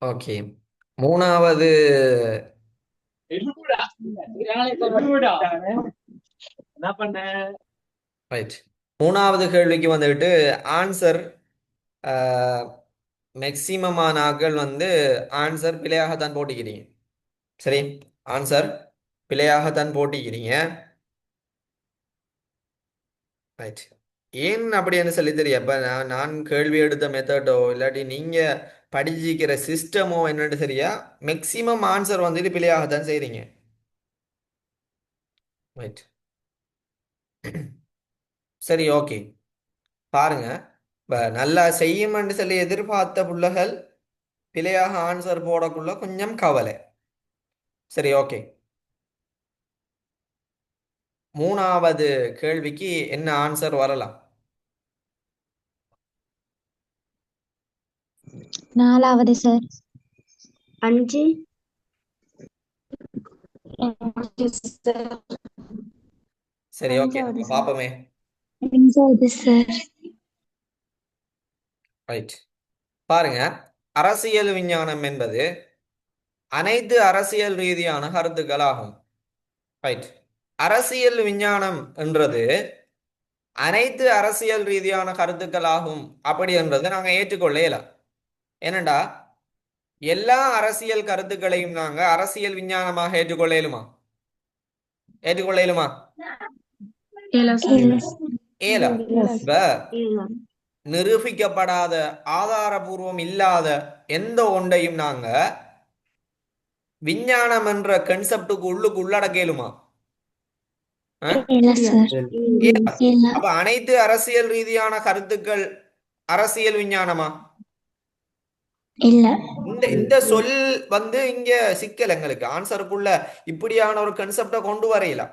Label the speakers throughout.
Speaker 1: Okay. மூணாவது right. மூணாவது கேள்விக்கு வந்துட்டு ஆன்சர் மேக்சிமமான ஆட்கள் ஆன்சர் பிழையாகத்தான் போட்டிக்கிறீங்க. சரி, ஆன்சர் பிழையாகத்தான் போட்டிக்கிறீங்க. ரைட். ஏன் அப்படின்னு சொல்லி தெரியும். அப்ப நான் கேள்வி எடுத்த மெத்தடோ இல்லாட்டி நீங்க படிச்சிக்கிற சிஸ்டமோ என்னன்னு சரியா, மேக்சிமம் ஆன்சர் வந்துட்டு பிழையாகத்தான் செய்றீங்க. ரைட். சரி, ஓகே. பாருங்க, இப்ப நல்லா செய்யும்னு சொல்லி எதிர்பார்த்த புள்ளைகள் பிழையாக ஆன்சர் போடக்குள்ள கொஞ்சம் கவலை. சரி, ஓகே. மூணாவது கேள்விக்கு என்ன ஆன்சர் வரலாம்?
Speaker 2: நாலாவது சார்.
Speaker 3: 5.
Speaker 1: சரி, ஓகே,
Speaker 2: அஞ்சாவது சார்.
Speaker 1: பாப்போமே.
Speaker 2: அஞ்சாவது சார்.
Speaker 1: ரைட். பாருங்க, அரசியல் விஞ்ஞானம் என்பது அனைத்து அரசியல் ரீதியான கருத்துக்கள் ஆகும். ரைட். அரசியல் விஞ்ஞானம் என்றது அனைத்து அரசியல் ரீதியான கருத்துக்கள் ஆகும் அப்படி என்றது நாங்க ஏற்றுக்கொள்ள இயலாம். ஏனண்டா எல்லா அரசியல் கருத்துக்களையும் நாங்க அரசியல் விஞ்ஞானமாக ஏற்றுக்கொள்ள இயலுமா? ஏற்றுக்கொள்ள இயலுமா? ஏலா. இப்ப நிரூபிக்கப்படாத ஆதாரபூர்வம் இல்லாத எந்த ஒன்றையும் நாங்க விஞ்ஞானம் என்ற கன்செப்டுக்கு உள்ளுக்கு உள்ளடக்க இயலுமா?
Speaker 2: இல்ல சார்.
Speaker 1: ஏலா.
Speaker 2: இல்ல.
Speaker 1: அப்ப அனைத்து அரசியல் ரீதியான கருத்துக்கள் அரசியல் விஞ்ஞானமா?
Speaker 2: இல்ல.
Speaker 1: இந்த இந்த சொல் இங்க சிக்கல் எங்களுக்கு ஆன்சருக்குள்ள இப்படியான ஒரு கன்செப்டை கொண்டு வரையலாம்.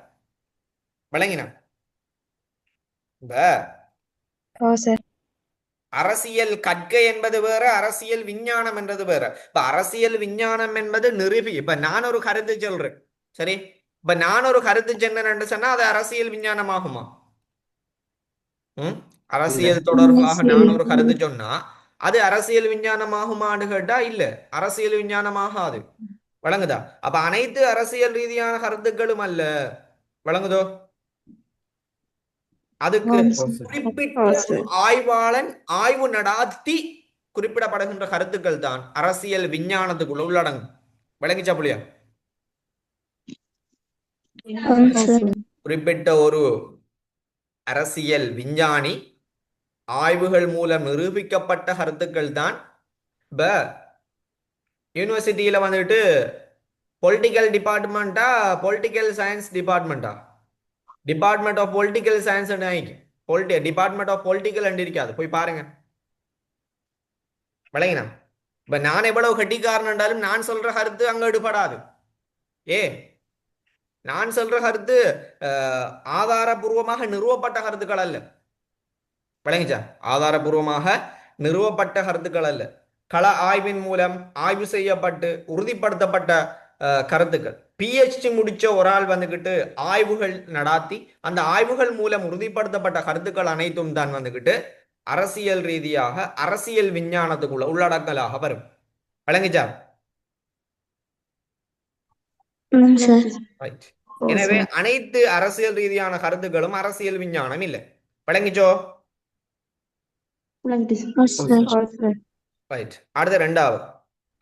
Speaker 1: விளங்கினா? இப்ப
Speaker 2: ஓ சார்.
Speaker 1: அரசியல் கற்க என்பது வேற, அரசியல் விஞ்ஞானம் என்றது வேற. இப்ப அரசியல் விஞ்ஞானம் என்பது இப்ப நான் ஒரு கருத்து சொல்றேன். சரி, இப்ப நான் ஒரு கருத்து சொன்னேன்னு சொன்னா அது அரசியல் விஞ்ஞானமாகுமா? அரசியல் தொடர்பாக நான் ஒரு கருத்து சொன்னா அது அரசியல் விஞ்ஞானமாகுமான்னு கேட்டா இல்ல, அரசியல் விஞ்ஞானமாகாது. வழங்குதா? அப்ப அனைத்து அரசியல் ரீதியான கருத்துக்களும் அல்ல. வழங்குதோ? அதுக்கு குறிப்பிட்ட ஒரு ஆய்வாளன் ஆய்வு நடாத்தி குறிப்பிடப்படுகின்ற கருத்துக்கள் தான் அரசியல் விஞ்ஞானத்துக்குள்ள உள்ளடங்கும். விளங்கிச்சா புள்ளியா? குறிப்பிட்ட ஒரு அரசியல் விஞ்ஞானி ஆய்வுகள் மூலம் நிரூபிக்கப்பட்ட கருத்துக்கள் தான். இப்ப யூனிவர்சிட்டியில பொலிட்டிக்கல் டிபார்ட்மெண்டா பொலிட்டிக்கல் சயின்ஸ் டிபார்ட்மெண்டா? Department of political science department of political இருக்காது, போய் பாருங்க. விளங்கினா? இப்ப நான் எவ்வளவு கட்டிக்காரன் என்றாலும் நான் சொல்ற கருத்து அங்க எடுபடாது. ஏ, நான் சொல்ற கருத்து ஆதாரபூர்வமாக நிறுவப்பட்ட கருத்துக்கள் அல்ல. விளங்கிச்சா? ஆதாரபூர்வமாக நிறுவப்பட்ட கருத்துக்கள் அல்ல, கள ஆய்வின் மூலம் ஆய்வு செய்யப்பட்டு உறுதிப்படுத்தப்பட்ட கருத்துக்கள். பிஹெச்டி முடிச்ச ஒரு ஆள் ஆய்வுகள் நடாத்தி அந்த ஆய்வுகள் மூலம் உறுதிப்படுத்தப்பட்ட கருத்துக்கள் அனைத்தும் தான் அரசியல் ரீதியாக அரசியல் விஞ்ஞானத்துக்குள்ள உள்ளடக்கலாக வரும். விளங்கிச்சா? எனவே அனைத்து அரசியல் ரீதியான கருத்துக்களும் அரசியல் விஞ்ஞானம் இல்லை. விளங்கிச்சோ? அடுத்த ரெண்டாவது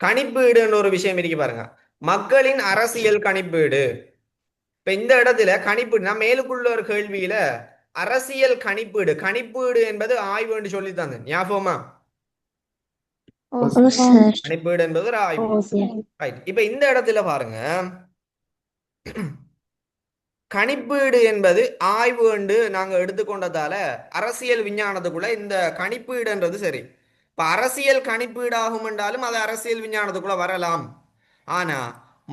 Speaker 1: கணிப்பீடுன்ற ஒரு விஷயம் இருக்கு பாருங்க. மக்களின் அரசியல் கணிப்பீடு. இப்ப இந்த இடத்துல கணிப்பீடு நான் மேலுக்குள்ள ஒரு கேள்வியில அரசியல் கணிப்பீடு கணிப்பீடு என்பது ஆய்வு என்று சொல்லி தந்தேன், ஞாபகமா? கணிப்பீடு என்பது ஒரு ஆய்வு. ரைட். இப்ப இந்த இடத்துல பாருங்க, கணிப்பீடு என்பது ஆய்வு என்று நாங்க எடுத்துக்கொண்டதால அரசியல் விஞ்ஞானத்துக்குள்ள இந்த கணிப்பீடுன்றது சரி. இப்ப அரசியல் கணிப்பீடாகும் என்றாலும் அது அரசியல் விஞ்ஞானத்துக்குள்ள வரலாம். ஆனா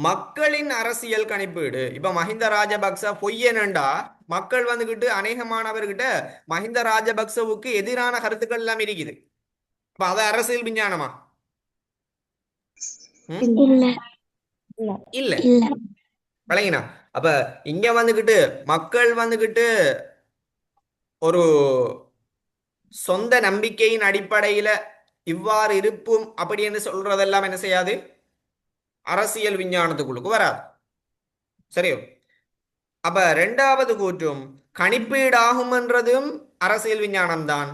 Speaker 1: மக்களின் அரசியல் கணிப்பீடு, இப்ப மஹிந்த ராஜபக்ச பொய்யனண்டா மக்கள் அநேகமானவர்கிட்ட மஹிந்த ராஜபக்சவுக்கு எதிரான கருத்துக்கள் எல்லாம் இருக்குது. அப்ப அது அரசியல் விஞ்ஞானமா? இல்ல. விளங்கினா? அப்ப இங்க மக்கள் ஒரு சொந்த நம்பிக்கையின் அடிப்படையில இவ்வாறு இருப்பும் அப்படி என்று சொல்றதெல்லாம் என்ன செய்யாது, அரசியல் விஞ்ஞானத்துக்குள்ளுக்கு வராது. சரியோ? அப்ப ரெண்டாவது கூற்றும் கணிப்பீடாகும் என்றதும் அரசியல் விஞ்ஞானம் தான்.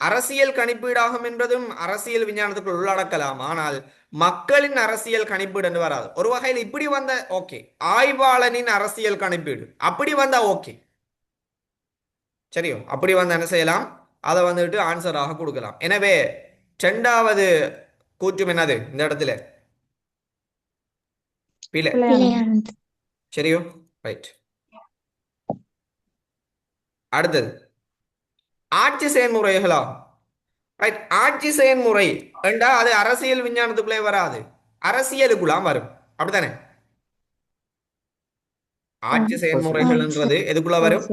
Speaker 1: அரசியல் கணிப்பீடாகும் என்றதும் அரசியல் விஞ்ஞானத்துக்குள் உள்ளடக்கலாம். ஆனால் மக்களின் அரசியல் கணிப்பீடு என்று வராது. ஒரு வகையில் இப்படி வந்த ஓகே, ஆய்வாளனின் அரசியல் கணிப்பீடு அப்படி வந்தா ஓகே. சரியோ? அப்படி வந்து என்ன செய்யலாம், அதை வந்துட்டு ஆன்சராக கொடுக்கலாம். எனவே இரண்டாவது கூற்றும் என்னது இந்த இடத்துல? பிழை.
Speaker 2: பிழையானது.
Speaker 1: சரியோ? ரைட். அடுத்தது ஆட்சி செயல்முறைகளா? ரைட். ஆட்சி செயல்முறை என்றா அது அரசியல் விஞ்ஞானத்துக்குள்ளே வராது, அரசியலுக்குள்ளாம் வரும். அப்படித்தானே? ஆட்சி செயல்முறைகள்ன்றது எதுக்குள்ள வரும்?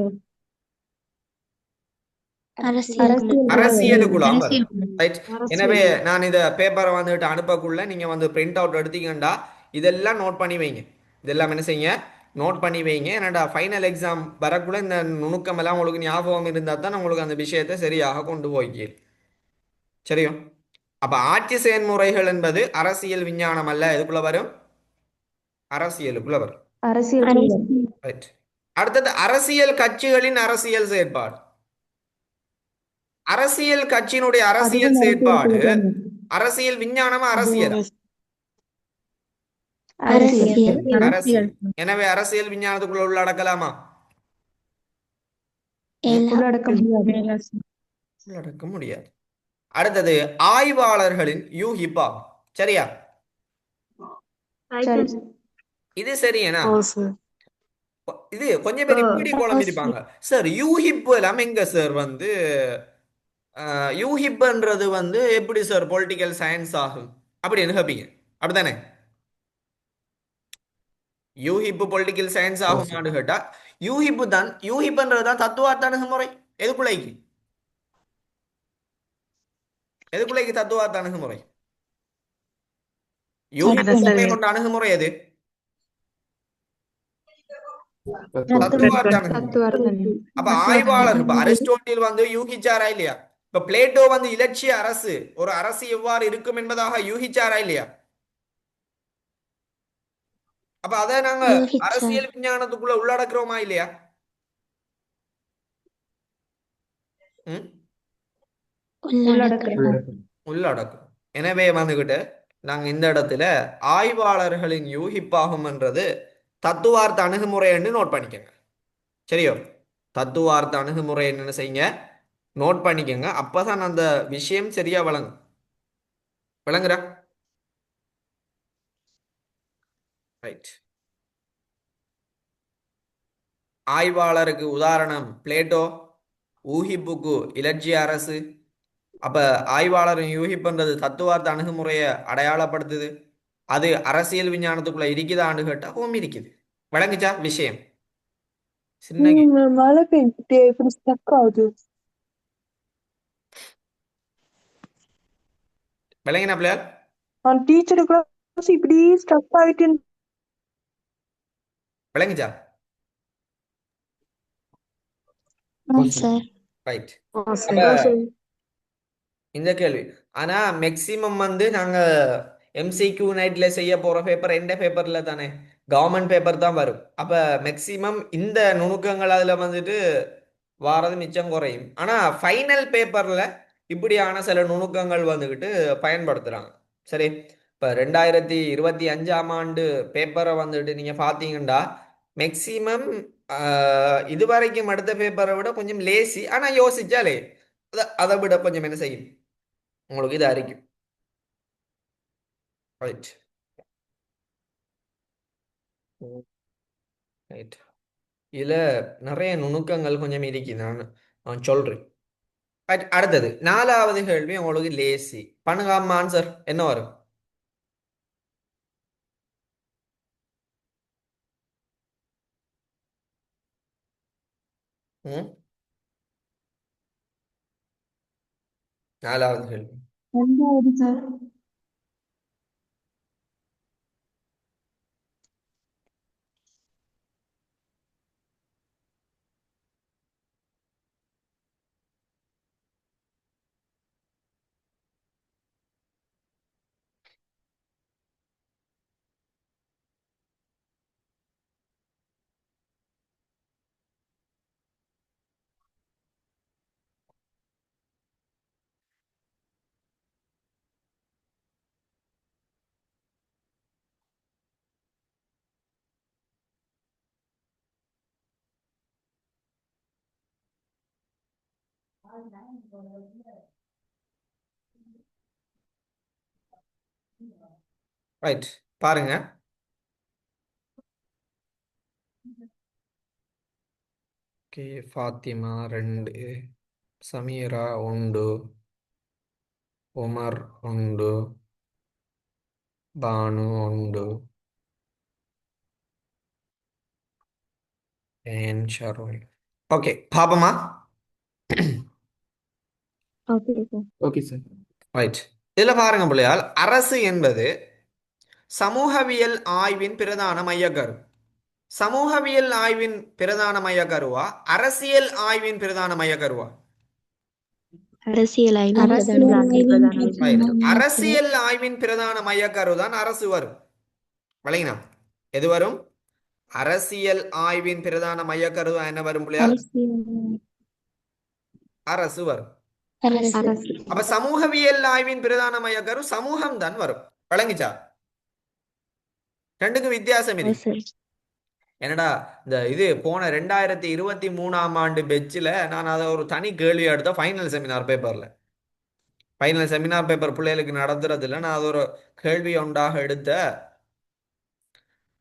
Speaker 2: அரசியலுக்குள்ள.
Speaker 1: அரசியலுக்குள்ளாம் வரும். ரைட். எனவே
Speaker 3: அரசியல்.
Speaker 1: நான் இத பேப்பரை வந்துட்டு அனுப்பக்குள்ள நீங்க வந்து பிரிண்ட் அவுட் எடுத்தீங்கண்டா இதெல்லாம் நோட் பண்ணி வைங்க. இதெல்லாம் என்ன செய்யுங்க, நோட் பண்ணி வைங்க. என்னடா ஃபைனல் எக்ஸாம் வரக்குள்ள இந்த நுணுக்கம் எல்லாம் உங்களுக்கு ஞாபகம் இருந்தா தான் உங்களுக்கு அந்த விஷயத்தை சரியாக கொண்டு போய்க்கு. சரியோ? அப்ப ஆட்சி செயல்முறைகள் என்பது அரசியல் விஞ்ஞானம் அல்ல, எதுக்குள்ள வரும்? அரசியலுக்குள்ள வரும்.
Speaker 3: அரசியல்.
Speaker 1: ரைட். அடுத்தது அரசியல் கட்சிகளின் அரசியல் செயற்பாடு. அரசியல் கட்சியினுடைய அரசியல் செயற்பாடு அரசியல் விஞ்ஞானமா அரசியல்?
Speaker 2: அரசியல்.
Speaker 1: அரசியல். எனவே அரசியல் விஞ்ஞானத்துக்குள்ள உள்ளடக்கலாமா? உள்ளடக்க முடியாது. அடுத்தது ஆய்வாளர்களின் யூகிப்பாகும். சரியா? இது சரியேனா? இது கொஞ்சம் பேர் இப்படி குழம்பி இருப்பாங்க. சார் யூஹிப்பு எல்லாம் எங்க சார் வந்து யூஹிப்புன்றது வந்து எப்படி சார் பொலிட்டிக்கல் சயின்ஸ் ஆகும் அப்படின்னு கேட்பீங்க. அப்படித்தானே? யூஹிப்பு பொலிட்டிக்கல் சயின்ஸ் ஆகுமான்னு கேட்டா யூஹிப்பு தான், யூஹிப்புன்றது தான் தத்துவார்த்த அணுகுமுறை. எதுக்குள்ளைக்கு எதுக்குள்ளைக்கு தத்துவார்த்த அணுகுமுறை? யூகிப்பு தன்மை கொண்ட அணுகுமுறை எது? தத்துவார்த்த அணுகுமுறை. அப்ப ஆய்வாளர் இப்ப அரிஸ்டோட்டில் வந்து யூகிச்சாரா இல்லையா? இப்ப பிளேட்டோ வந்து இலட்சிய அரசு, ஒரு அரசு எவ்வாறு இருக்கும் என்பதாக யூகிச்சாரா இல்லையா? அப்ப அதை நாங்க அரசியல் விஞ்ஞானத்துக்குள்ள உள்ளடக்குறோமா இல்லையா? ம்? உள்ளடக்கும். எனவே வந்துகிட்டு நாங்க இந்த இடத்துல ஆய்வாளர்களின் யூகிப்பாகும் என்றது தத்துவார்த்த அணுகுமுறை என்று நோட் பண்ணிக்கங்க. சரியோ? தத்துவார்த்த அணுகுமுறை என்ன செய்யுங்க, நோட் பண்ணிக்கங்க. அப்பதான் அந்த விஷயம் சரியா விளங்கும். விளங்குறா? ரைட். ஆய்வாளருக்கு உதாரணம் பிளேட்டோ, ஊகிப்புக்கு இலட்சிய அரசு. அப்ப ஆய்வாளரின் யூகிப்புன்றது தத்துவார்த்த அணுகுமுறையை அடையாளப்படுத்துது. அது அரசியல் விஞ்ஞானத்துக்குள்ள இருக்குதான்னு கேட்டா ஓம் இருக்குது. விளங்குச்சா விஷயம்? சின்ன
Speaker 4: மழை பெஞ்சுட்டே இப்படி ஸ்டக் ஆகுது.
Speaker 1: விளங்கினா பிள்ளையார்?
Speaker 4: டீச்சர் கிளாஸ் இப்படி ஸ்டக் ஆயிட்டு.
Speaker 1: விளங்குச்சா?
Speaker 2: சார்.
Speaker 1: ரைட். அப்ப இந்த கேள்வி ஆனா மேக்சிமம் வந்து நாங்க எம்சிக்யூ நைட்ல செய்ய போற பேப்பர் எந்த பேப்பர்ல தானே கவர்மெண்ட் பேப்பர் தான் வரும். அப்ப மேக்சிமம் இந்த நுணுக்கங்கள் அதுல வந்துட்டு வாரது மிச்சம் குறையும். ஆனா ஃபைனல் பேப்பர்ல இப்படியான சில நுணுக்கங்கள் வந்துகிட்டு பயன்படுத்துறாங்க. சரி. இப்ப 2025ஆம் ஆண்டு பேப்பரை வந்துட்டு நீங்க பாத்தீங்கன்னா மேக்சிமம் இதுவரைக்கும் அடுத்த பேப்பரை விட கொஞ்சம் லேசி. ஆனா யோசிச்சாலே அதை விட கொஞ்சம் என்ன செய்யும், உங்களுக்கு இது அறிக்கும். ரைட். ரைட். இதுல நிறைய நுணுக்கங்கள் கொஞ்சம் இருக்கு, நான் சொல்றேன். அடுத்தது நாலாவது கேள்வி உங்களுக்கு லேசி. பண்ணுங்க ஆன்சர் என்ன வரும்? ம்? நாலாவது கேள்வி
Speaker 4: சார்.
Speaker 1: ரைட், பாருங்க. Okay, Fatima 2, Sameera 1, Umar 1, Banu 1, and Sharon. Okay, பாப்போமா?
Speaker 3: Okay sir.
Speaker 5: Okay sir.
Speaker 1: Right, இதுல பாருங்க பிள்ளையால், அரசு என்பது சமூகவியல் ஆய்வின் பிரதான மையக்கரு. சமூகவியல் ஆய்வின் பிரதான மையக்கருவா, அரசியல் ஆய்வின் பிரதான மையக்கருவா?
Speaker 2: அரசியல் ஆய்வு
Speaker 3: அரசியல் ஆய்வின்
Speaker 1: ரைட், அரசியல் ஆய்வின் பிரதான மையக்கரு தான் அரசு வரும். விளங்கினா? எது வரும்? அரசியல் ஆய்வின் பிரதான மையக்கரு என்ன வரும் பிள்ளையால்? அரசு வரும்.
Speaker 3: அரசு.
Speaker 1: அப்ப சமூகவியல் ஆய்வின் பிரதான மையக்கரு சமூகம் தான் வரும். விளங்கிச்சா? ரெண்டுக்கும் வித்தியாசம் இருக்கு. என்னடா இந்த இது போன 2023ஆம் ஆண்டு பெட்சில் நான் அதை ஒரு தனி கேள்வி எடுத்த ஃபைனல் செமினார் பேப்பர்ல. ஃபைனல் செமினார் பேப்பர் பிள்ளைகளுக்கு நடத்துறது இல்லை, நான் அது ஒரு கேள்வி ஒன்றாக எடுத்த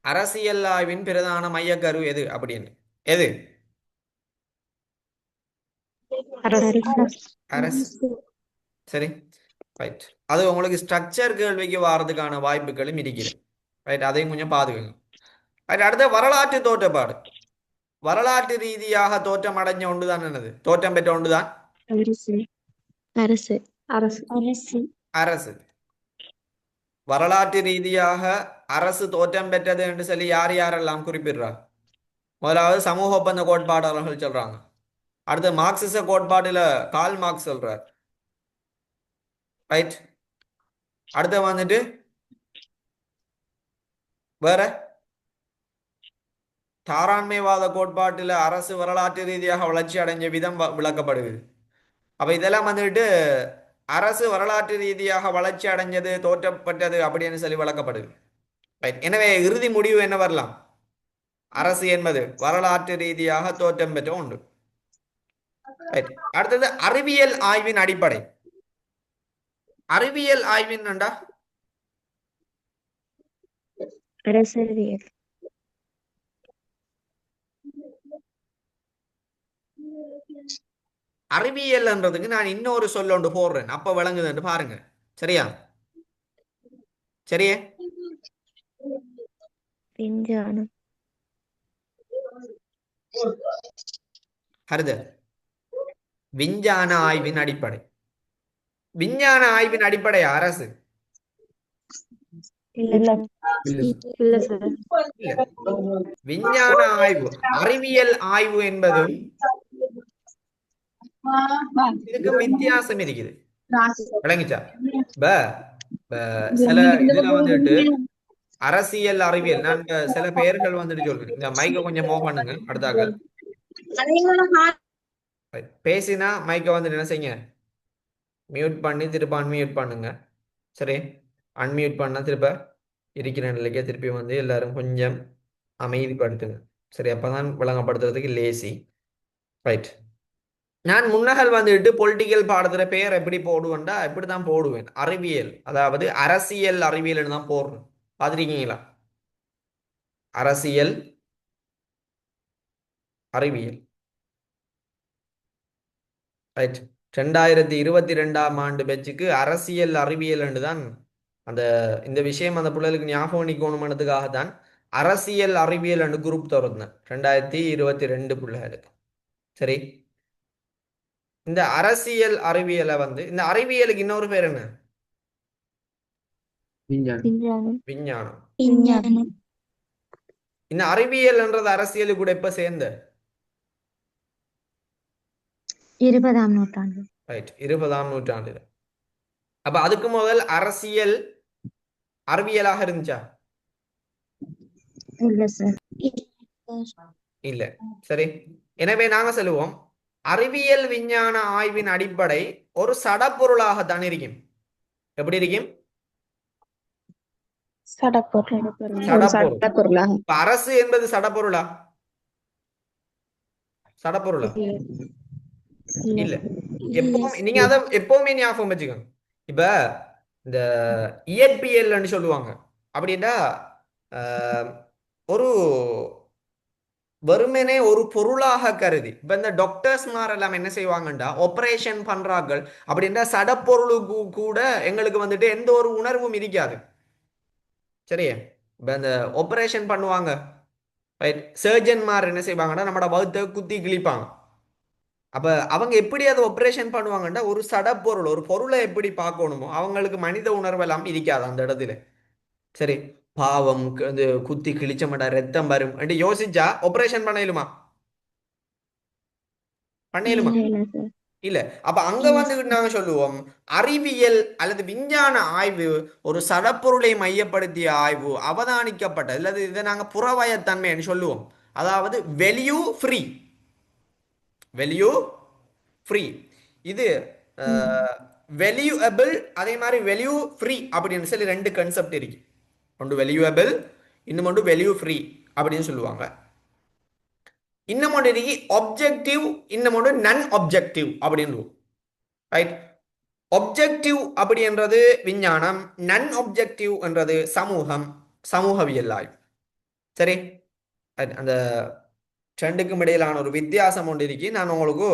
Speaker 1: அரசியல் ஆய்வின் பிரதான மையக்கரு எது அப்படின்னு. எது? அரசு. சரி, ரைட். அது உங்களுக்கு ஸ்ட்ரக்சர் கேள்விக்கு வாரதுக்கான வாய்ப்புகளும் இருக்கிறது. ரைட், அதையும் கொஞ்சம் பாதுகாங்க. ரைட், அடுத்த வரலாற்று தோற்றப்பாடு. வரலாற்று ரீதியாக தோற்றம் அடைஞ்ச ஒன்றுதான் என்னது? தோற்றம் பெற்ற ஒன்றுதான்
Speaker 2: அரசு.
Speaker 1: அரசு. வரலாற்று ரீதியாக அரசு தோற்றம் பெற்றது என்று சொல்லி யார் யாரெல்லாம் குறிப்பிடுறார்? முதலாவது சமூக ஒப்பந்த கோட்பாடாளர்கள் சொல்றாங்க. அடுத்து மார்க்சிச கோட்பாடுல கால் மார்க்ஸ் சொல்றார். ரைட். அடுத்து வந்துட்டு வேற தாராண்மைவாத கோட்பாட்டில் அரசு வரலாற்று ரீதியாக வளர்ச்சி அடைஞ்ச விதம் விளக்கப்படுகிறது. அப்ப இதெல்லாம் வந்துட்டு அரசு வரலாற்று ரீதியாக வளர்ச்சி அடைஞ்சது, தோற்றப்பட்டது அப்படின்னு சொல்லி விளக்கப்படுது. ரைட். எனவே இறுதி முடிவு என்ன வரலாம்? அரசு என்பது வரலாற்று ரீதியாக தோற்றம் பெற்ற ஒன்று. ரைட். அடுத்தது அறிவியல் ஆய்வின் அடிப்படை. அறிவியல் ஆய்வின்
Speaker 3: அரசியல்.
Speaker 1: அறிவியல்ன்றதுக்கு நான் இன்னொரு சொல்ல ஒன்று போடுறேன், அப்ப விளங்குதுன்னு பாருங்க. சரியா? சரியே?
Speaker 3: விஞ்ஞானம்.
Speaker 1: ஹரிதர், விஞ்ஞான ஆய்வின் அடிப்படை. விஞ்ஞான ஆய்வின் அடிப்படை அரசு
Speaker 3: இல்ல சார்.
Speaker 1: இல்ல. விஞ்ஞான ஆய்வு, அறிவியல் ஆய்வு என்பதும் இதுக்கு வித்தியாசம் இருக்குது. விளங்கிச்சா? சில இதுல வந்துட்டு அரசியல் அறிவியல், நான் சில பெயர்கள் வந்துட்டு சொல்றேன். இந்த மைக்க கொஞ்சம் மூவ் பண்ணுங்க. அடுத்தாக்கள் பேசினா மைக்க வந்துட்டு என்ன செய்யுங்க, மியூட் பண்ணி திருப்ப அன்மியூட் பண்ணுங்க. சரி, அன்மியூட் பண்ணா திருப்ப இருக்கிற நிலைக்கே திருப்பி வந்து எல்லாரும் கொஞ்சம் அமைதிப்படுத்துங்க. சரி, அப்பதான் விளங்கப்படுத்துறதுக்கு லேசி. ரைட். நான் முன்னகல் வந்துட்டு பொலிட்டிக்கல் பாடத்துல பெயர் எப்படி போடுவேன்டா இப்படிதான் போடுவேன். அறிவியல், அதாவது அரசியல் அறிவியல் தான் போடுறேன். பார்த்துருக்கீங்களா? அரசியல் அறிவியல். ரைட். 2022ஆம் ஆண்டு பேச்சுக்கு அரசியல் அறிவியல் என்று தான் அந்த இந்த விஷயம் அந்த பிள்ளைகளுக்கு ஞாபகம் நிக்கணும்ன்றதுக்காக தான் அரசியல் அறிவியல் என்று குரூப் திறந்தேன் 2022 பிள்ளைகளுக்கு. சரி, இந்த அரசியல் அறிவியலை வந்து, இந்த அறிவியலுக்கு இன்னொரு பேர் என்ன? விஞ்ஞானம். இந்த அறிவியல் என்றது அரசியலுக்கு கூட எப்ப சேர்ந்த?
Speaker 3: 20ஆம் நூற்றாண்டு.
Speaker 1: ரைட், 20ஆம் நூற்றாண்டு. அப்ப அதுக்கு முதல் அரசியல் அறிவியலாக இருந்துச்சா?
Speaker 3: இல்ல சார்.
Speaker 1: இல்ல. சரி, எனவே நாங்க சொல்லுவோம் அறிவியல் விஞ்ஞான ஆய்வின் அடிப்படை ஒரு சடப்பொருளாகத்தான் இருக்கும். எப்படி இருக்கும்? சடப்பொருள். அரசு என்பது சடப்பொருளா? சடப்பொருளா? இல்ல. எப்பவுமே நீங்க அதை எப்பவுமே ஞாபகம் வச்சுக்கோங்க. இப்ப இந்த இயற்பியல்னு சொல்லுவாங்க. அப்படின்னா ஆஹ், ஒரு வெறுமனே ஒரு பொருளாக கருதி இப்ப இந்த டாக்டர்ஸ் எல்லாம் என்ன செய்வாங்கண்டா ஆபரேஷன் பண்றார்கள் அப்படின்ற சடப்பொருளுக்கு கூட எங்களுக்கு வந்துட்டு எந்த ஒரு உணர்வும் இருக்காது. சரியா? இப்ப இந்த ஆபரேஷன் பண்ணுவாங்க, ரைட்? சர்ஜன்மார் என்ன செய்வாங்கன்னா நம்மட வகுத்தை குத்தி கிழிப்பாங்க. அப்ப அவங்க எப்படி அதை ஆபரேஷன் பண்ணுவாங்கன்னா ஒரு சடப்பொருள் ஒரு பொருளை எப்படி பார்க்கணுமோ அவங்களுக்கு மனித உணர்வு எல்லாம் இருக்காது அந்த இடத்துல. சரி, பாவம் இது குத்தி கிழிச்ச மாட்டா ரத்தம் வரும் என்று யோசிச்சா ஆபரேஷன் பண்ணலுமா? பண்ணலுமா?
Speaker 3: இல்ல சார்.
Speaker 1: இல்ல. அப்ப அங்க வந்துகிட்டு நாங்க சொல்லுவோம் அறிவியல் அல்லது விஞ்ஞான ஆய்வு ஒரு சடப்பொருளை மையப்படுத்திய ஆய்வு அவதானிக்கப்பட்ட அல்லது இதை நாங்க புறவயத்தன்மைன்னு சொல்லுவோம். அதாவது வெல்யூ ஃப்ரீ, வெல்யூ ஃப்ரீ. இது வெல்யூபிள் அதே மாதிரி வெல்யூ ஃப்ரீ அப்படின்னு சொல்லி ரெண்டு கன்செப்ட் இருக்கு. ஒன்று வெல்யூபிள், இன்னும் ஒன்று வெல்யூ ஃப்ரீ அப்படின்னு சொல்லுவாங்க. இன்னும் ஒன்று இருக்கு ஒப்ஜெக்டிவ், இன்னும் ஒன்று நன் ஒப்ஜெக்டிவ் அப்படின்னு. ரைட்? ஒப்ஜெக்டிவ் அப்படின்றது விஞ்ஞானம், நன் ஒப்ஜெக்டிவ் என்றது சமூகம், சமூகவியல் ஆய்வு. சரி, அந்த ரெண்டுக்கும் இடையிலான ஒரு வித்தியாசம் ஒன்று இருக்கு. நான் உங்களுக்கு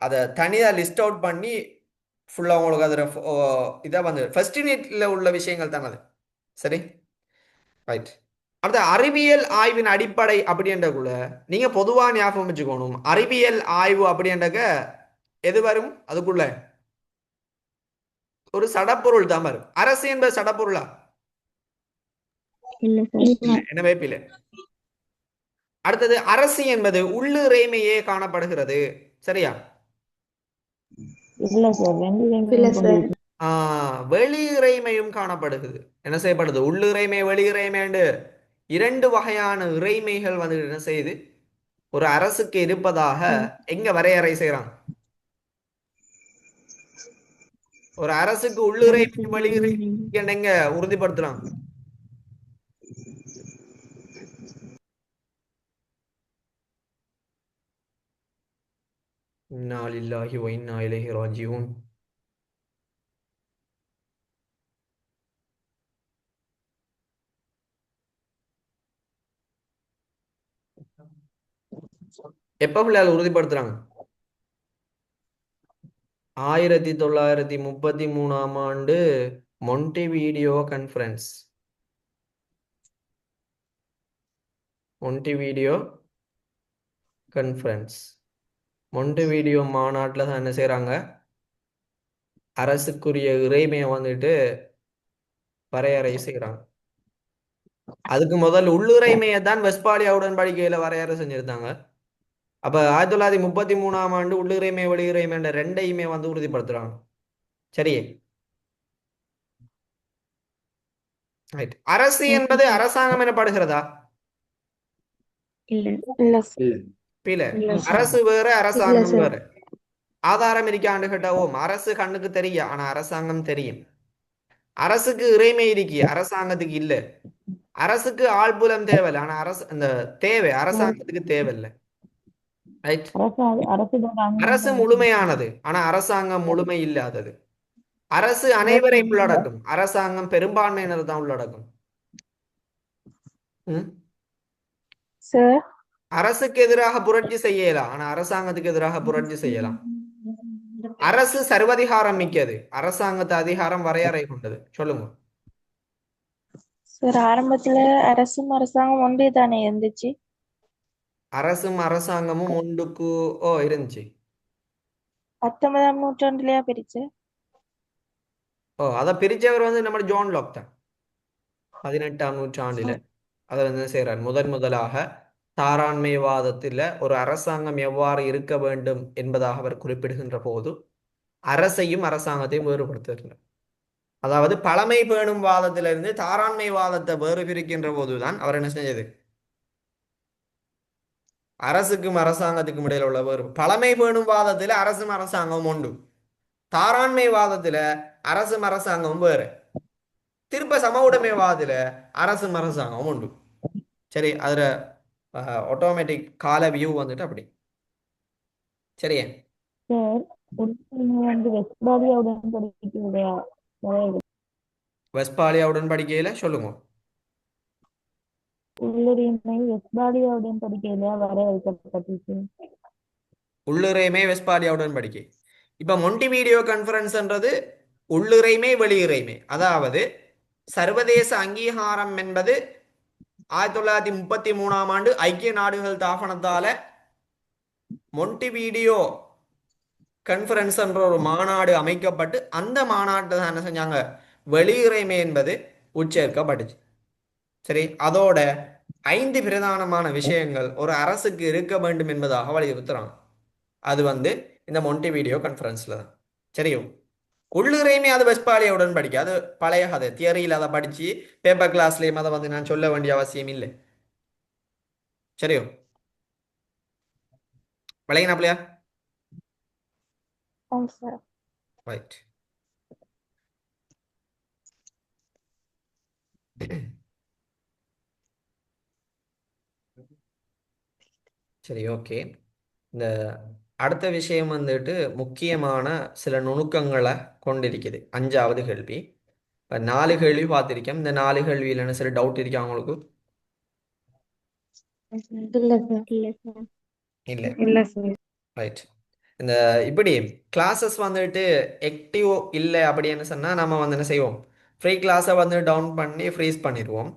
Speaker 1: அதை தனியாக லிஸ்ட் அவுட் பண்ணி ஃபுல்லாக உங்களுக்கு அதில் இதை வந்து ஃபர்ஸ்ட் யூனிட்ல உள்ள விஷயங்கள் தானே அது. சரி, ரைட். அடுத்த அறிவியல் ஆய்வின் அடிப்படை அப்படின்றக்குள்ள நீங்க பொதுவா ஞாபகம் வச்சுக்கணும், அறிவியல் ஆய்வு அப்படின்றக்க எது வரும் அதுக்குள்ள? ஒரு சடப்பொருள் தான் வரும். அரசு என்பது சடப்பொருளா?
Speaker 3: இல்ல சார்.
Speaker 1: என்ன வேப்பில. அடுத்தது அரசு என்பது உள்ளிறைமையே காணப்படுகிறது. சரியா?
Speaker 5: இல்ல சார்,
Speaker 3: இல்ல சார்.
Speaker 1: வெளியிறைமையும் காணப்படுகிறது. என்ன செய்யப்படுது? உள்ளிறைமை வெளியிறைமை இரண்டு வகையான இறைமைகள் வந்து என்ன செய்யுது ஒரு அரசுக்கு இருப்பதாக எங்க வரையறை செய்யறாங்க? ஒரு அரசுக்கு உள்ளிறைமை வெளியிறைமை எங்க உறுதிப்படுத்துறாங்க? இன்னா லில்லாஹி வ இன்னா இலைஹி ராஜிஊன். எப்ப பிள்ளையால் உறுதிப்படுத்துறாங்க? 1933ஆம் ஆண்டு மொன்டிவீடியோ கான்ஃபரன்ஸ். மொன்டிவீடியோ கான்ஃபரன்ஸ், மொன்டிவீடியோ மாநாட்டில் தான் என்ன செய்யறாங்க? அரசுக்குரிய இறைமையை வந்துட்டு வரையறை செய்யறாங்க. அதுக்கு முதல் உள்ளுரைமையை தான் வெஸ்பாலியா உடன்படிக்கையில வரையறை செஞ்சிருந்தாங்க. அப்ப 1933ஆம் ஆண்டு உள்ளுரைமை வெளியுரைமை என்ற ரெண்டையுமே வந்து உறுதிப்படுத்துறாங்க. சரி, அரசு என்பது அரசாங்கம் எனப்படுகிறதா?
Speaker 3: இல்ல.
Speaker 1: பில.
Speaker 3: இல்ல சார்.
Speaker 1: அரசு வேற அரசாங்கம்
Speaker 3: சார்.
Speaker 1: வேற. ஆதாரம் இருக்காண்டு கேட்டா ஓம் அரசு கண்ணுக்கு தெரியும், ஆனா அரசாங்கம் தெரியும். அரசுக்கு இறைமை இருக்கு, அரசாங்கத்துக்கு இல்ல. அரசுக்கு ஆள்புலம் தேவையில்லை, ஆனா இந்த தேவை அரசாங்கத்துக்கு தேவையில்லை. ரைட்? அரசு முழுமையானது, ஆனா அரசாங்கம் முழுமை இல்லாதது. அரசு அனைவரையும் உள்ளடக்கும், அரசாங்கம் பெரும்பான்மையினர் தான் உள்ளடக்கும்.
Speaker 4: சார்,
Speaker 1: அரசுக்கு எதிராக புரட்சி செய்யலாம், ஆனா அரசாங்கத்துக்கு எதிராக புரட்சி செய்யலாம். அரசு சர்வதிகாரம் மிக்கது, அரசாங்கத்து அதிகாரம் வரையறை கொண்டது. சொல்லுங்க.
Speaker 4: சார் ஆரம்பத்துல அரசும் அரசாங்கம் ஒன்றே தானே இருந்துச்சு.
Speaker 1: அரசும் அரசாங்கமும் ஒன்றுக்கு இருந்துச்சு.
Speaker 4: 19ஆம் நூற்றாண்டுலயா பிரிச்சு?
Speaker 1: அதை பிரிச்சவர் வந்து நம்ம ஜான் லாக் தான். 18ஆம் நூற்றாண்டுல அதை வந்து செய்யறார். முதலாக தாராண்மைவாதத்தில் ஒரு அரசாங்கம் எவ்வாறு இருக்க வேண்டும் என்பதாக அவர் குறிப்பிடுகின்ற போது அரசையும் அரசாங்கத்தையும் வேறுபடுத்துகிறார். அதாவது பழமை பேணும் வாதத்திலிருந்து தாராண்மை வாதத்தை வேறு பிரிக்கின்ற போதுதான் அவர் என்ன செஞ்சது? அரசுக்கும் அரசாங்கத்துக்கும் இடையில உள்ள வேறு. பழமை பேணும் வாதத்துல அரசும் அரசாங்கமும் உண்டு, தாராண்மை வாதத்துல அரசும் அரசாங்கமும் வேறு, திருப்ப சம உடைமை வாதத்துல அரசும் அரசாங்கமும் உண்டு. சரி, அதுல ஆட்டோமேட்டிக் கால வியூ வந்துட்டு அப்படி. சரியே?
Speaker 5: சார்,
Speaker 3: வந்து வெஸ்பாலியாவுடன் படிக்கலையா
Speaker 1: வெஸ்பாலியா உடன்படிக்கையில சொல்லுங்க.
Speaker 3: உள்ளுரிமை வெஸ்பாலியாவுடன் படிக்கலையா வரையறுக்கப்பட்டுச்சு.
Speaker 1: உள்ளுறைமை வெஸ்பாலியா உடன்படிக்கை. இப்ப மொன்டிவீடியோ கான்ஃபரன்ஸ்ன்றது உள்ளுறைமை வெளியுறைமை, அதாவது சர்வதேச அங்கீகாரம் என்பது 1933ஆம் ஆண்டு ஐக்கிய நாடுகள் தாபனத்தால மொன்டிவீடியோ கான்ஃபரன்ஸ் என்ற ஒரு மாநாடு அமைக்கப்பட்டு அந்த மாநாட்டை என்ன செஞ்சாங்க, வெளியுறைமை என்பது உச்சேர்க்கப்பட்டுச்சு. சரி, அதோட 5 பிரதானமான விஷயங்கள் ஒரு அரசுக்கு இருக்க வேண்டும் என்பதாக வலியுறுத்துறாங்க. அது வந்து இந்த மொன்டிவீடியோ கான்ஃபரன்ஸ்ல தான். சரியோ, உள்ளுரையுமே அது வெஸ்பாலியா உடன்படிக்கை, அது பழைய கதை, தியரியில் அதை படிச்சு பேப்பர் கிளாஸ்லயும் அதை வந்து நான் சொல்ல வேண்டிய அவசியம் இல்லை. சரியோ, விளங்கினாப்லையா?
Speaker 3: சார்.
Speaker 1: ரைட். சரி, ஓகே. இந்த அடுத்த விஷயம் வந்துட்டு முக்கியமான சில நுணுக்கங்களை கொண்டிருக்குது. 5வது கேள்வி. இப்போ 4 கேள்வி பார்த்திருக்கேன். இந்த 4 கேள்வியில் என்ன சில டவுட் இருக்கா உங்களுக்கு?
Speaker 3: இல்ல சார். இல்ல சார்.
Speaker 1: இல்லை.
Speaker 3: இல்ல சார்.
Speaker 1: ரைட். இந்த இப்படி கிளாஸஸ் வந்துட்டு ஆக்டிவ் இல்லை அப்படின்னு சொன்னால் நம்ம வந்து என்ன செய்வோம், ஃப்ரீ கிளாஸை வந்து டவுன் பண்ணி ஃப்ரீஸ் பண்ணிடுவோம்.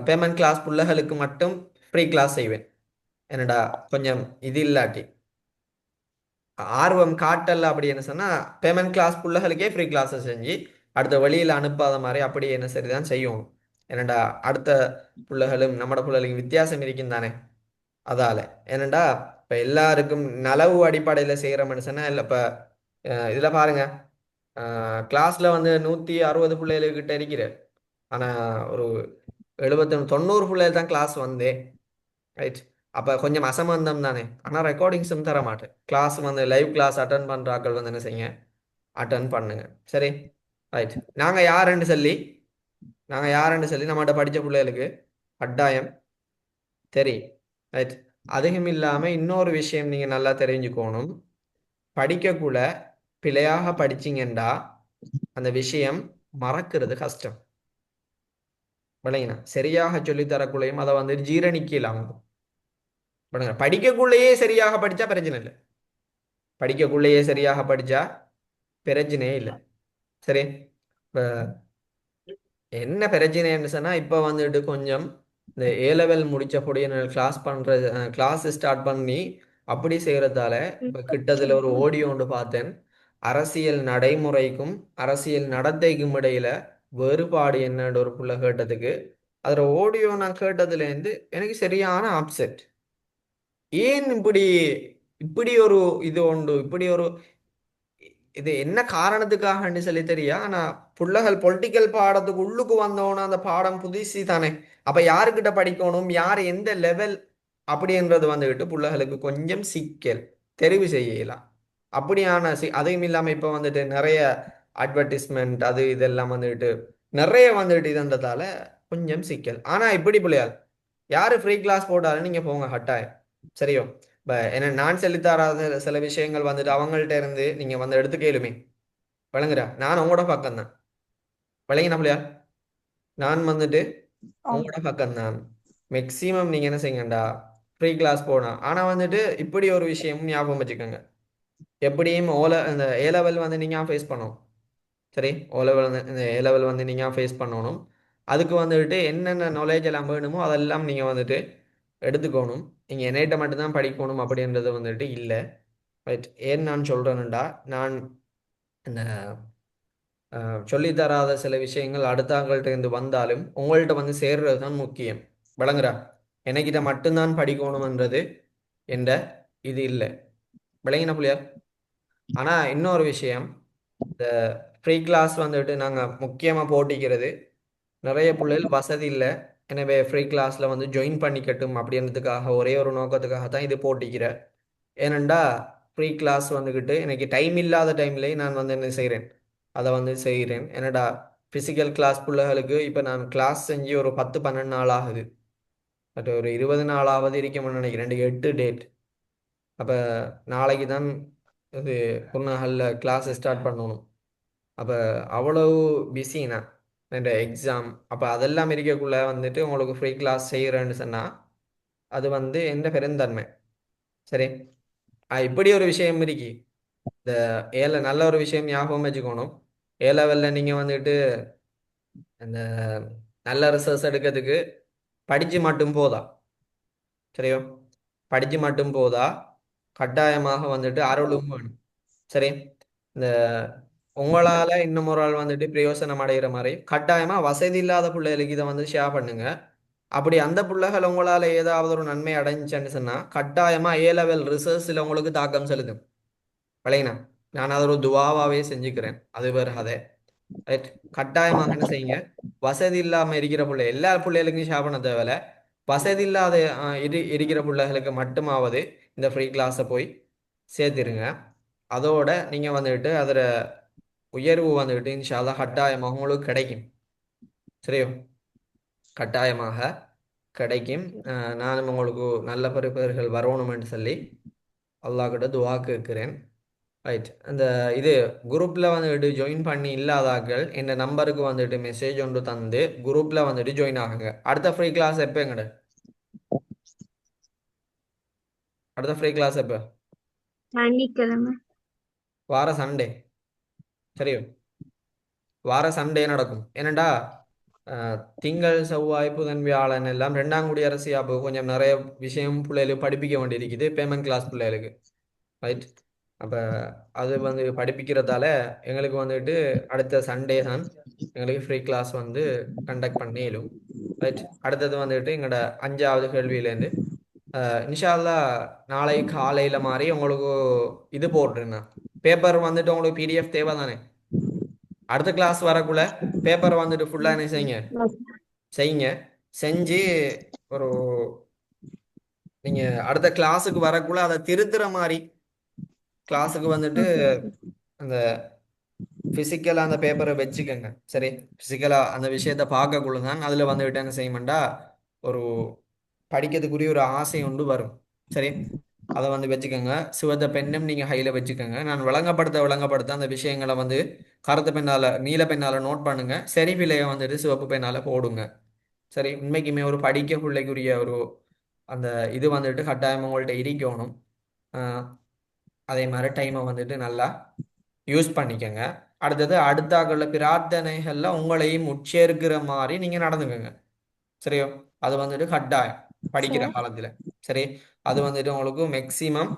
Speaker 1: பேமெண்ட் கிளாஸ் பிள்ளைகளுக்கு மட்டும் ஃப்ரீ கிளாஸ் செய்வேன். என்னடா கொஞ்சம் இது இல்லாட்டி ஆர்வம் காட்டல அப்படின்னு சொன்னால் பேமெண்ட் கிளாஸ் பிள்ளைகளுக்கே ஃப்ரீ கிளாஸை செஞ்சு அடுத்த வழியில் அனுப்பாத மாதிரி அப்படி என்ன சரிதான் செய்யும். என்னடா அடுத்த பிள்ளைகளும் நம்மட பிள்ளைகளுக்கு வித்தியாசம் இருக்கும் தானே, அதால என்னடா இப்போ எல்லாருக்கும் நலவு அடிப்படையில் செய்கிற மனுஷனா இல்லை. இப்போ இதில் பாருங்க, கிளாஸில் வந்து 160 பிள்ளைகளுக்கிட்ட இருக்கிற, ஆனால் ஒரு 70 90 பிள்ளைகள் தான் கிளாஸ் வந்தே. ரைட். அப்போ கொஞ்சம் அசம்பந்தம் தானே. ஆனால் ரெக்கார்டிங்ஸும் தர மாட்டேன். கிளாஸ் வந்து லைவ் கிளாஸ் அட்டன் பண்ணுற ஆட்கள் வந்து என்ன செய்யுங்க, அட்டன் பண்ணுங்க. சரி, ரைட். நாங்கள் யாருன்னு சொல்லி நம்மகிட்ட படித்த பிள்ளைகளுக்கு கட்டாயம் தெரியும். ரைட். அதுவும் இல்லாமல் இன்னொரு விஷயம் நீங்கள் நல்லா தெரிஞ்சுக்கணும். படிக்கக்குள்ள பிழையாக படிச்சிங்கண்டா அந்த விஷயம் மறக்கிறது கஷ்டம். விளங்கினா சரியாக சொல்லித்தரக்குள்ளையும் அதை வந்து ஜீரணிக்கலாம். படிக்கக்குள்ளேயே சரியாக படித்தா பிரச்சனை இல்லை. படிக்கக்குள்ளேயே சரியாக படித்தா பிரச்சனையே இல்லை. சரி, இப்போ என்ன பிரச்சனைன்னு சொன்னால் இப்போ வந்துட்டு கொஞ்சம் இந்த A-level முடித்த பொடிய கிளாஸ் ஸ்டார்ட் பண்ணி அப்படி செய்கிறதால இப்போ கிட்டத்தில் ஒரு ஆடியோ ஒன்று பார்த்தேன். அரசியல் நடைமுறைக்கும் அரசியல் நடத்தைக்கும் இடையில வேறுபாடு என்னன்னு ஒரு புள்ள கேட்டதுக்கு அதில் ஆடியோ நான் கேட்டதுலேருந்து எனக்கு சரியான அப்செட். ஏன் இப்படி இப்படி ஒரு இது உண்டு, இப்படி ஒரு இது என்ன காரணத்துக்காகன்னு சொல்லி தெரியா. ஆனா புள்ளகள் பொலிட்டிக்கல் பாடத்துக்கு உள்ளுக்கு வந்தோன்னா அந்த பாடம் புதுசு தானே. அப்ப யாருக்கிட்ட படிக்கணும், யார் எந்த லெவல் அப்படின்றது வந்துக்கிட்டு புள்ளகளுக்கு கொஞ்சம் சிக்கல் தெரிவு செய்யலாம். அப்படியான அதையும் இல்லாம இப்ப வந்துட்டு நிறைய அட்வர்டைஸ்மெண்ட் அது இதெல்லாம் வந்துட்டு நிறைய வந்துட்டு இதுன்றதால கொஞ்சம் சிக்கல். ஆனா இப்படி பிள்ளையால் யாரு ஃப்ரீ கிளாஸ் போட்டாலும் நீங்க போங்க கட்டாயம். சரியோ, இப்போ என்ன நான் சொல்லித்தராத சில விஷயங்கள் வந்துட்டு அவங்கள்ட்ட இருந்து நீங்க வந்து எடுத்து கேளுமே. விளங்குறா, நான் உங்களோட பக்கம் தான். விளங்கினா பிள்ளையா, நான் வந்துட்டு உங்களோட பக்கம் தான். மேக்சிமம் நீங்க என்ன செய்யுங்கண்டா ஃப்ரீ கிளாஸ் போனா. ஆனா வந்துட்டு இப்படி ஒரு விஷயம் ஞாபகம் வச்சுக்கோங்க. எப்படியும் இந்த A-level வந்து நீங்க ஃபேஸ் பண்ணணும். சரி, O-level வந்து இந்த A-level வந்து நீங்க ஃபேஸ் பண்ணணும். அதுக்கு வந்துட்டு என்னென்ன நாலேஜ் எல்லாம் வேணுமோ அதெல்லாம் நீங்க வந்துட்டு எடுத்துக்கணும். நீங்க என்னைட்ட மட்டும்தான் படிக்கணும் அப்படின்றது வந்துட்டு இல்லை. ரைட். ஏன் நான் சொல்றேன்னுடா, நான் இந்த சொல்லித்தராத சில விஷயங்கள் அடுத்தவங்கள்ட்ட இருந்து வந்தாலும் உங்கள்கிட்ட வந்து சேர்றது தான் முக்கியம். விளங்குறா, எனக்கிட்ட மட்டும்தான் படிக்கணும்ன்றது என்ற இது இல்லை. விளங்கின புள்ளியா. ஆனா இன்னொரு விஷயம், இந்த ஃப்ரீ கிளாஸ் வந்துட்டு நாங்கள் முக்கியமாக போட்டிக்கிறது நிறைய பிள்ளைகள் வசதி இல்லை. எனவே ஃப்ரீ கிளாஸில் வந்து ஜாயின் பண்ணிக்கட்டும் அப்படின்றதுக்காக ஒரே ஒரு நோக்கத்துக்காக தான் இது போட்டிக்கிற. ஏனண்டா ஃப்ரீ கிளாஸ் வந்துக்கிட்டு எனக்கு டைம் இல்லாத டைம்லேயே நான் வந்து என்ன செய்கிறேன், அதை வந்து செய்கிறேன். என்னடா ஃபிசிக்கல் கிளாஸ் பிள்ளைகளுக்கு இப்போ நான் கிளாஸ் செஞ்சு ஒரு 10-12 நாள் ஆகுது. பட் ஒரு 20 நாளாவது இருக்கும்னு நினைக்கிறேன். 8 டேட். அப்போ நாளைக்கு தான் இது ஒரு நாளில் கிளாஸ் ஸ்டார்ட் பண்ணணும். அப்போ அவ்வளவு பிஸினா இந்த எக்ஸாம் அப்போ அதெல்லாம் இருக்கக்குள்ள வந்துட்டு உங்களுக்கு ஃப்ரீ கிளாஸ் செய்கிறேன்னு சொன்னால் அது வந்து எந்த பெருந்தன்மை. சரி. இப்படி ஒரு விஷயம் இருக்கு. இந்த நல்ல ஒரு விஷயம் ஞாபகம் வச்சுக்கணும். ஏ லெவலில் நீங்கள் வந்துட்டு அந்த நல்ல ரிசர்ச் எடுக்கிறதுக்கு படித்து மட்டும் போதா. சரியோ. படித்து மட்டும் போதா, கட்டாயமாக வந்துட்டு அருளும் வேணும். சரி. இந்த உங்களால் இன்னும் ஒரு ஆள் வந்துட்டு பிரயோசனம் அடைகிற மாதிரி கட்டாயமாக வசதி இல்லாத பிள்ளைகளுக்கு இதை வந்து ஷேர் பண்ணுங்க. அப்படி அந்த பிள்ளைகள் உங்களால் ஏதாவது ஒரு நன்மை அடைஞ்சுன்னு சொன்னால் கட்டாயமாக ஏ லெவல் ரிசர்ச்சில் உங்களுக்கு தாக்கம் செலுத்தும். விளையினா நான் அதை ஒரு துவாவாகவே செஞ்சுக்கிறேன். அது வேறு கதை. ரைட். கட்டாயமாக என்ன செய்யுங்க, வசதி இல்லாமல் இருக்கிற பிள்ளை எல்லா பிள்ளைகளுக்கும் ஷேர் பண்ண தேவையில்ல. வசதி இல்லாத இருக்கிற பிள்ளைகளுக்கு மட்டுமாவது இந்த ஃப்ரீ கிளாஸை போய் சேர்த்துருங்க. அதோட நீங்கள் வந்துட்டு அதில் உயர்வு வந்துட்டு இன்ஷால்லா கட்டாயமாக உங்களுக்கு கிடைக்கும். சரியோ. கட்டாயமாக கிடைக்கும். நானும் உங்களுக்கு நல்ல பரிபர்கள் வரணும்னு சொல்லி அல்லாஹ் கிட்ட துவா கேட்கிறேன். ரைட். அந்த இது குரூப்பில் வந்துட்டு ஜாயின் பண்ணி இல்லாதாக்கள் இந்த நம்பருக்கு வந்துட்டு மெசேஜ் ஒன்று தந்து குரூப்பில் வந்துட்டு ஜாயின் ஆகுங்க. அடுத்த ஃப்ரீ கிளாஸ் எப்போ எங்கட? அடுத்த ஃப்ரீ கிளாஸ் எப்போ?
Speaker 2: சனிக்கிழமை.
Speaker 1: வார சண்டே. சரியோ. வார சண்டே நடக்கும். ஏனண்டா திங்கள் செவ்வாய் புதன் வியாழன் எல்லாம் ரெண்டாம் குடியரசு அப்போ கொஞ்சம் நிறைய விஷயம் பிள்ளைகளுக்கு படிப்பிக்க வேண்டியிருக்குது, பேமெண்ட் கிளாஸ் பிள்ளைகளுக்கு. ரைட். அப்போ அது வந்து படிப்பிக்கிறதால எங்களுக்கு வந்துட்டு அடுத்த சண்டே தான் எங்களுக்கு ஃப்ரீ கிளாஸ் வந்து கண்டக்ட் பண்ணிடும். ரைட். அடுத்தது வந்துட்டு எங்களோட 5வது கேள்வியிலேருந்து இன்ஷா அல்லாஹ் நாளை காலையில் மாதிரி உங்களுக்கு இது போட்டுருந்தேன். பேப்பர் வந்துட்டு உங்களுக்கு பிடிஎஃப் தேவை தானே? அடுத்த கிளாஸ் வரக்குள்ள பேப்பரை வந்துட்டு ஃபுல்லாக என்ன செய்யுங்க, செஞ்சு ஒரு நீங்கள் அடுத்த கிளாஸுக்கு வரக்குள்ள அதை திருத்துற மாதிரி கிளாஸுக்கு வந்துட்டு அந்த ஃபிசிக்கலாக அந்த பேப்பரை வச்சுக்கோங்க. சரி. ஃபிசிக்கலாக அந்த விஷயத்த பார்க்கக்குள்ள தான் அதில் வந்துட்டு என்ன செய்யமாண்டா ஒரு படிக்கிறதுக்குரிய ஒரு ஆசை ஒன்று வரும். சரி. அதை வந்து வச்சுக்கோங்க. சிவத்த பெண்ணும் நீங்கள் ஹையில் வச்சுக்கோங்க. நான் விளங்கப்படுத்த அந்த விஷயங்களை வந்து கருத்து பெண்ணால் நீல பெண்ணால் நோட் பண்ணுங்க. சரி பிள்ளைய வந்துட்டு சிவப்பு பெண்ணால் போடுங்க. சரி. உண்மைக்குமே ஒரு படிக்க பிள்ளைக்குரிய ஒரு அந்த இது வந்துட்டு கட்டாயம் உங்கள்கிட்ட இருக்கணும். அதே மாதிரி டைமை வந்துட்டு நல்லா யூஸ் பண்ணிக்கோங்க. அடுத்தது அடுத்தாக்கள பிரார்த்தனைகளில் உங்களையும் உட்சேர்க்கிற மாதிரி நீங்கள் நடந்துக்கோங்க. சரியோ. அது வந்துட்டு கட்டாயம் படிக்கிற காலத்தில். சரி. அது வந்துட்டு உங்களுக்கு மேக்சிமம்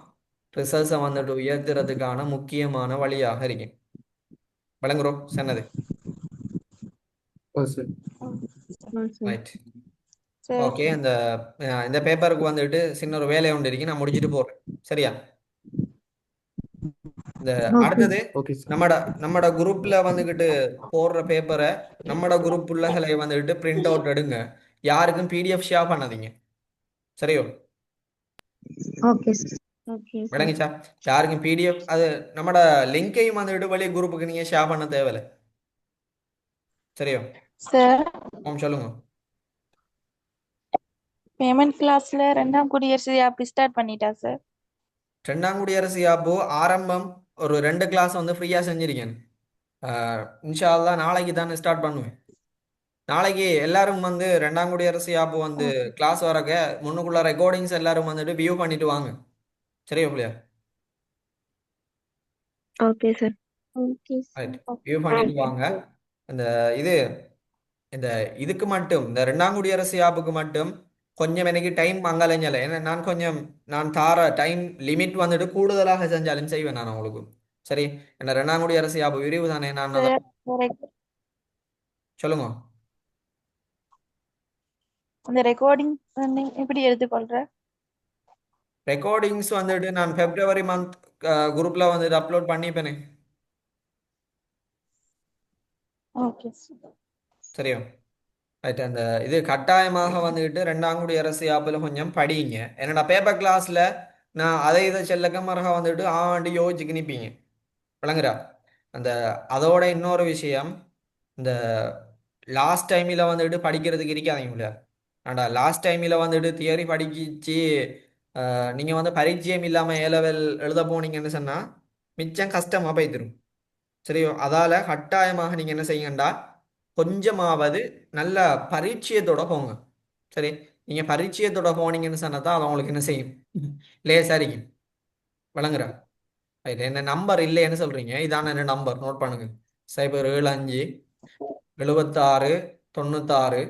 Speaker 1: ரிசல்ட்ஸை வந்துட்டு உயர்த்துறதுக்கான முக்கியமான வழியாக இருக்கு. விளங்குறோம் சொன்னது? ரைட். ஓகே. இந்த பேப்பருக்கு வந்துட்டு சின்ன ஒரு வேலை ஒன்று இருக்கு, நான் முடிச்சுட்டு போறேன். சரியா? இந்த அடுத்தது நம்மட குரூப்ல வந்துகிட்டு போடுற பேப்பரை நம்மட குரூப் பிள்ளைகளை வந்துட்டு பிரிண்ட் அவுட் எடுங்க. யாருக்கும் பிடிஎஃப் ஷேர் பண்ணாதீங்க. சரியோ.
Speaker 2: ஓகே
Speaker 1: விளங்கிச்சா? யாருக்கும் பிடிஎஃப் அது நம்மட லிங்கையும் வந்துட்டு வெளியே குரூப்புக்கு நீங்க ஷேர் பண்ண தேவையில்லை. சரியோ.
Speaker 3: சார்
Speaker 1: சொல்லுங்க.
Speaker 3: பேமெண்ட் கிளாஸ்ல 2ஆம் குடியரசு அப்படி ஸ்டார்ட் பண்ணிட்டா சார்?
Speaker 1: 2ஆம் குடியரசு யாப்போ ஆரம்பம் ஒரு 2 கிளாஸ் வந்து ஃப்ரீயா செஞ்சிருக்கேன். இன்ஷா அல்லாஹ் நாளைக்கு தான் ஸ்டார்ட் பண்ணுவேன். நாளைக்கு எல்லாரும் வந்து 2ஆம் குடியரசு யாப்பு வந்து கிளாஸ் வரக்க முன்னுக்குள்ள ரெக்கார்டிங்ஸ் எல்லாரும் வந்துட்டு வியூ பண்ணிட்டு வாங்க. சரியா பிள்ளையா?
Speaker 2: Okay sir.
Speaker 1: ரைட். வியூ பண்ணிட்டு வாங்க. இந்த இது இந்த இதுக்கு மட்டும் இந்த 2ஆம் குடியரசு யாப்புக்கு மட்டும் கொஞ்சம் எனக்கு டைம் அங்கலைஞ்சல. ஏன்னா நான் தார டைம் லிமிட் வந்துட்டு கூடுதலாக செஞ்சாலும் செய்வேன் நான் உங்களுக்கு. சரி. என்ன 2ஆம் குடியரசு யாப்பு விரிவு தானே, நான் அதை சொல்லுங்க.
Speaker 3: அந்த ரெக்கார்டிங் எப்படி எடுத்துக்கொள்ற?
Speaker 1: ரெக்கார்டிங்ஸ் வந்துட்டு நான் February மந்த் குரூப்ல வந்துட்டு அப்லோட் பண்ணிப்பேனே.
Speaker 3: Okay sir.
Speaker 1: சரியா? ரைட். அந்த இது கட்டாயமாக வந்துட்டு 2ஆம் குடியரசு யாப்பில் கொஞ்சம் படிங்க. என்னோட பேப்பர் கிளாஸ்ல நான் அதை இதை செல்லக்க மரக வந்துட்டு ஆண்டு யோசிச்சுக்கு நிற்பீங்க. விளங்குறா? அந்த அதோட இன்னொரு விஷயம், இந்த லாஸ்ட் டைமில் வந்துட்டு படிக்கிறதுக்கு இருக்காதீங்க இல்லையா? ஆண்டா லாஸ்ட் டைமில் வந்துட்டு தியரி படிச்சு நீங்கள் வந்து பரிச்சயம் இல்லாமல் ஏ லெவல் எழுத போனீங்கன்னு சொன்னால் மிச்சம் கஷ்டமாக போய்த்திரும். சரியோ, அதால கட்டாயமாக நீங்க என்ன செய்யுங்கண்டா, கொஞ்சமாவது நல்ல பரிச்சயத்தோட போங்க. சரி, நீங்க பரிச்சயத்தோட போனீங்கன்னு சொன்னா தான் அது உங்களுக்கு என்ன செய்யும், லேசா இருக்கும். விளங்குறா? ரைட், என்ன நம்பர் இல்லைன்னு சொல்றீங்க, இதான என்ன நம்பர் நோட் பண்ணுங்க. 075 76 96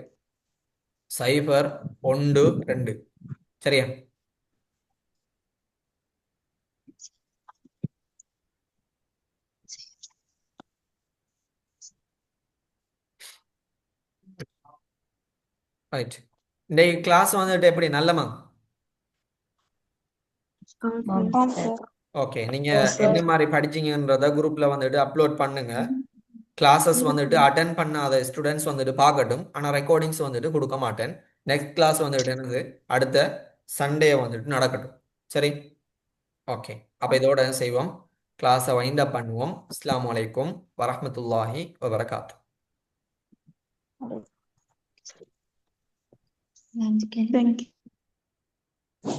Speaker 1: 012. சரியா? ரைட். இந்த கிளாஸ் வந்துட்டு எப்படி நல்லமா?
Speaker 2: ஓகே
Speaker 3: ஆம் சார்.
Speaker 1: ஓகே, நீங்க
Speaker 2: ஓகே
Speaker 1: என்ன மாதிரி படிச்சீங்கன்றத குரூப்ல வந்துட்டு அப்லோட் பண்ணுங்க. கிளாஸஸ் வந்துட்டு அட்டென்ட் பண்ணாத ஸ்டூடெண்ட்ஸ் வந்துட்டு பார்க்கட்டும், ஆனால் ரெக்கார்டிங்ஸ் வந்துட்டு கொடுக்க மாட்டேன். நெக்ஸ்ட் கிளாஸ் வந்துட்டு என்னது, அடுத்த சண்டே வந்துட்டு நடக்கட்டும். சரி, ஓகே. அப்போ இதோட செய்வோம், கிளாஸை வைண்ட் அப் பண்ணுவோம். அஸ்ஸலாமு அலைக்கும் வரஹ்மத்துல்லாஹி வபரகாத்து.
Speaker 4: Thank you.